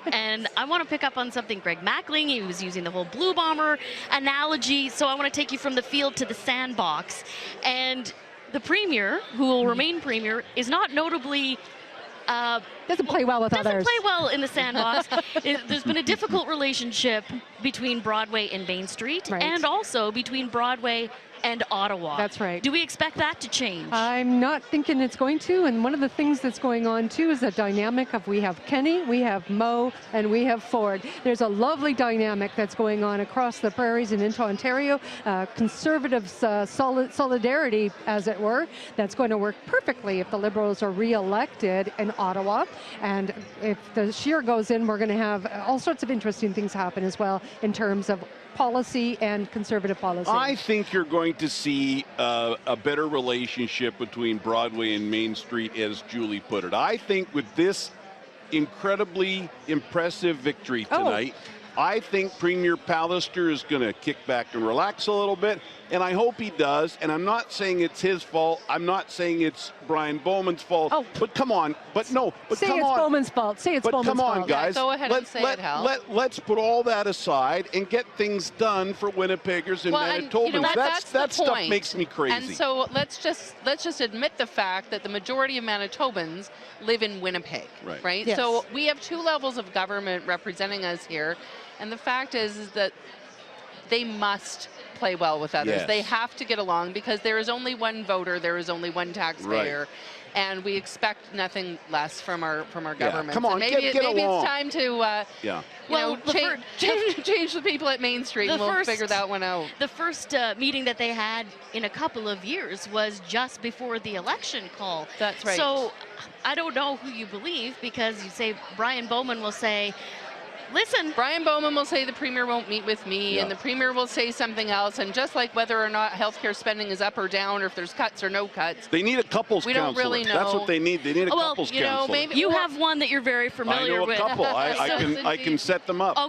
that. And I want to pick up on something Greg Mackling, he was using the whole Blue Bomber analogy. So I want to take you from the field to the sandbox. And the premier, who will remain premier, is not notably doesn't play well with others. Doesn't play well in the sandbox. There's been a difficult relationship between Broadway and Main Street, Right. and also between Broadway and Ottawa. That's right. Do we expect that to change? I'm not thinking it's going to, and one of the things that's going on too is the dynamic of we have Kenny, we have Moe, and we have Ford. There's a lovely dynamic that's going on across the prairies and into Ontario, conservative solidarity, as it were, that's going to work perfectly if the Liberals are re-elected in Ottawa. And if the Scheer goes in, we're going to have all sorts of interesting things happen as well in terms of policy and conservative policy. I think you're going to see a better relationship between Broadway and Main Street, as Julie put it. I think with this incredibly impressive victory tonight, I think Premier Pallister is going to kick back and relax a little bit, and I hope he does. And I'm not saying it's his fault. I'm not saying it's Brian Bowman's fault. But come on. But no. But say come it's on. Bowman's fault. Say it's Bowman's fault. But come on, guys. Yeah, go ahead and say it, Hal. Let's put all that aside and get things done for Winnipeggers and Manitobans. And, you know, that's that stuff point. makes me crazy. And so let's just admit the fact that the majority of Manitobans live in Winnipeg, right? Yes. So we have two levels of government representing us here, and the fact is that they must play well with others. Yes. They have to get along because there is only one voter, there is only one taxpayer. And we expect nothing less from our government. Come on, and maybe get maybe along. it's time to change the people at Main Street, and we'll figure that one out. The first meeting that they had in a couple of years was just before the election call. That's right. So I don't know who you believe, because you say Brian Bowman will say, listen. Brian Bowman will say the premier won't meet with me, and the premier will say something else. And just like whether or not healthcare spending is up or down, or if there's cuts or no cuts, they need a couples counselor. We don't really know. That's what they need. They need a couples you know, counselor. maybe You have one that you're very familiar with. I know a couple. I can set them up. Okay.